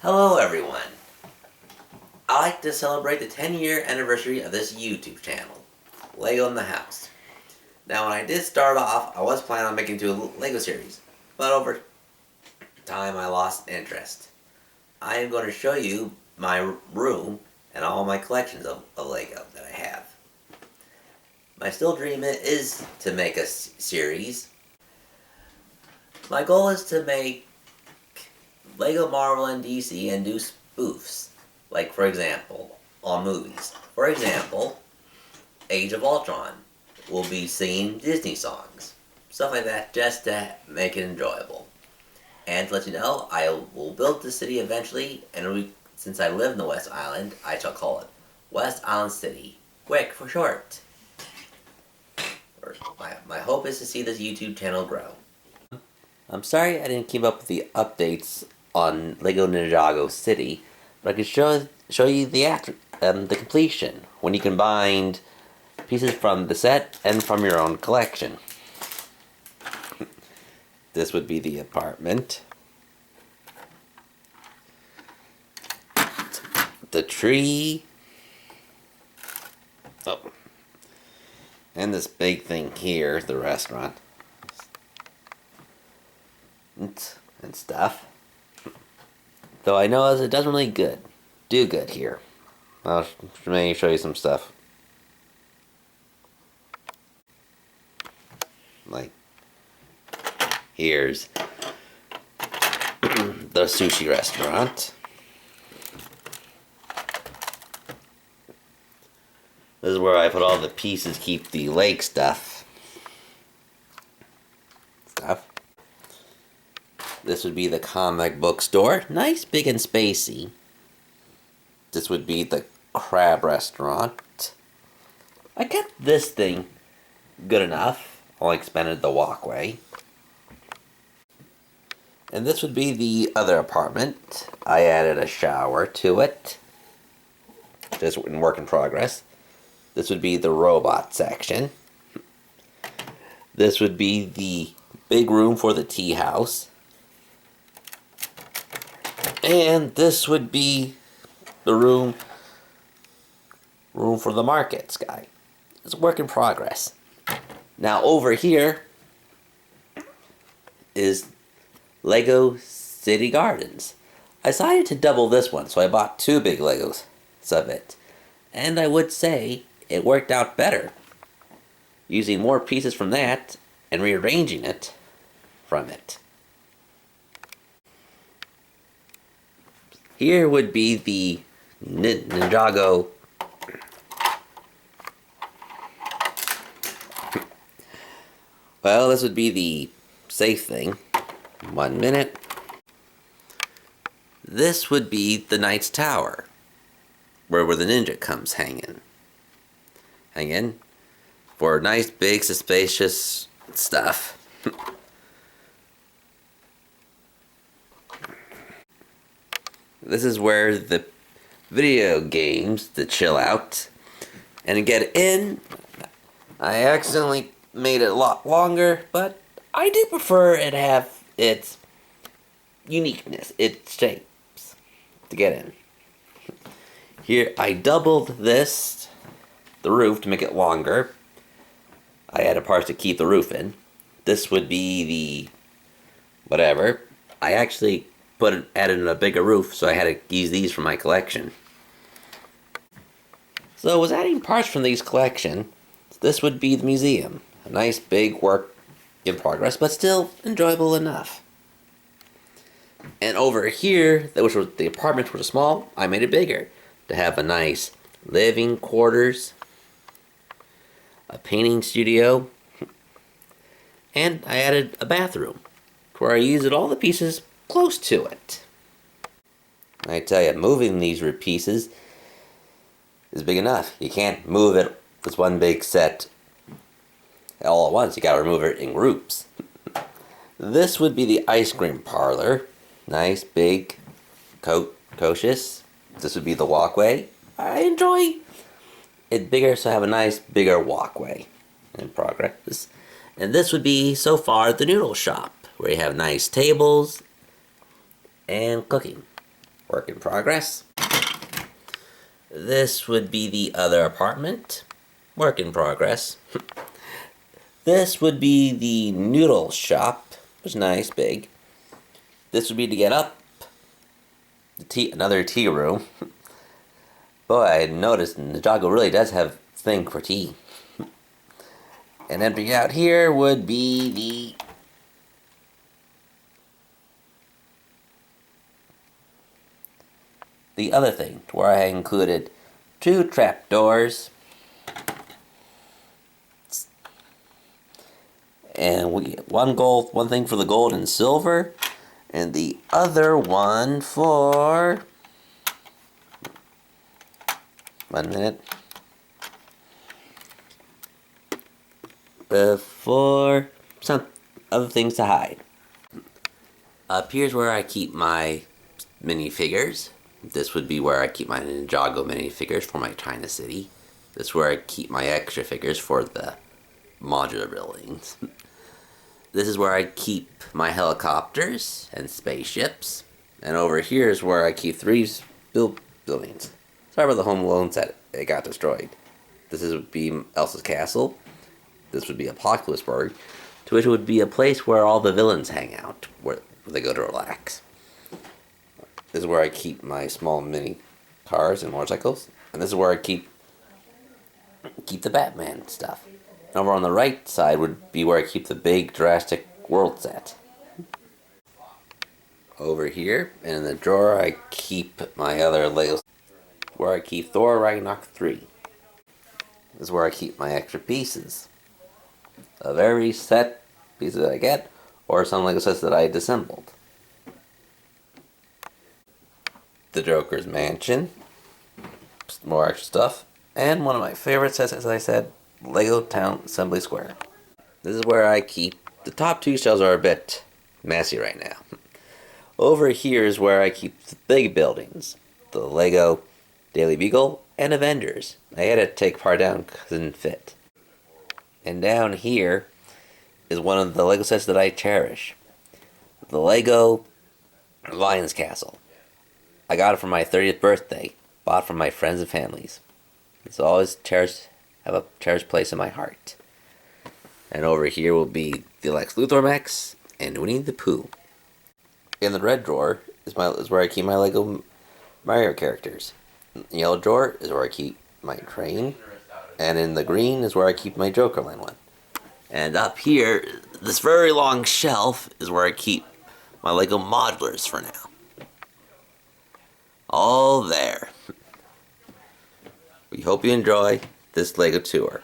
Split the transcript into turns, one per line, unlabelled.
Hello everyone. I like to celebrate the 10-year anniversary of this YouTube channel, Lego in the House. Now when I did start off, I was planning on making into a Lego series, but over time I lost interest. I am going to show you my room and all my collections of Lego that I have. My still dream is to make a series. My goal is to make Lego, Marvel, and DC and do spoofs. Like, for example, on movies. For example, Age of Ultron. We'll be singing Disney songs. Stuff like that, just to make it enjoyable. And to let you know, I will build the city eventually, and since I live in the West Island, I shall call it West Island City. WIC for short. My hope is to see this YouTube channel grow. I'm sorry I didn't keep up with the updates on Lego Ninjago City, but I can show you the completion when you combined pieces from the set and from your own collection. This would be the apartment, the tree, and this big thing here, the restaurant, and stuff. Though I know it doesn't really do good here. I'll maybe show you some stuff. Like, here's the sushi restaurant. This is where I put all the pieces, keep the lake stuff. This would be the comic book store. Nice, big, and spacey. This would be the crab restaurant. I kept this thing good enough. Only expanded the walkway. And this would be the other apartment. I added a shower to it. Just in work in progress. This would be the robot section. This would be the big room for the tea house. And this would be the room for the markets guy. It's a work in progress. Now over here is Lego City Gardens. I decided to double this one, so I bought two big Legos of it. And I would say it worked out better, using more pieces from that and rearranging it from it. Here would be the Ninjago well, this would be the safe thing. 1 minute. This would be the Knight's Tower, where the ninja comes hanging for nice, big, spacious stuff. This is where the video games to chill out. And to get in, I accidentally made it a lot longer, but I do prefer it have its uniqueness, its shapes, to get in. Here, I doubled the roof to make it longer. I added parts to keep the roof in. This would be the whatever. I actually added in a bigger roof, so I had to use these from my collection. So I was adding parts from these collection. This would be the museum. A nice big work in progress, but still enjoyable enough. And over here, which was the apartments were small, I made it bigger to have a nice living quarters, a painting studio, and I added a bathroom where I used all the pieces close to it. I tell you, moving these pieces is big enough. You can't move it with one big set all at once. You gotta remove it in groups. This would be the ice cream parlor. Nice, big, cautious. This would be the walkway. I enjoy it bigger, so I have a nice, bigger walkway in progress. And this would be, so far, the noodle shop, where you have nice tables and cooking. Work in progress. This would be the other apartment. Work in progress. This would be the noodle shop. It was nice, big. This would be to get up. Another tea room. Boy, I noticed Ninjago really does have a thing for tea. And entering out here would be the other thing, where I included 2 trapdoors. And one thing for the gold and silver, and the other one for 1 minute. For some other things to hide. Up here's where I keep my minifigures. This would be where I keep my Ninjago minifigures for my China City. This is where I keep my extra figures for the modular buildings. This is where I keep my helicopters and spaceships. And over here is where I keep 3 buildings. Sorry about the Home Alone set. It got destroyed. This would be Elsa's Castle. This would be Apocalypseburg, to which would be a place where all the villains hang out, where they go to relax. This is where I keep my small mini cars and motorcycles. And this is where I keep the Batman stuff. And over on the right side would be where I keep the big Jurassic World set. Over here, and in the drawer, I keep my other Legos, where I keep Thor Ragnarok 3. This is where I keep my extra pieces of every set pieces that I get, or some Lego sets that I disassembled. The Joker's Mansion, more extra stuff, and one of my favorite sets, as I said, Lego Town Assembly Square. This is where I keep, the top 2 shelves are a bit messy right now. Over here is where I keep the big buildings, the Lego Daily Beagle and Avengers. I had to take part down because it didn't fit. And down here is one of the Lego sets that I cherish, the Lego Lion's Castle. I got it for my 30th birthday, bought from my friends and families. It's always have a cherished place in my heart. And over here will be the Lex Luthor mechs and Winnie the Pooh. In the red drawer is where I keep my Lego Mario characters. In the yellow drawer is where I keep my train. And in the green is where I keep my Jokerland one. And up here, this very long shelf is where I keep my Lego modulars for now. All there. We hope you enjoy this Lego tour.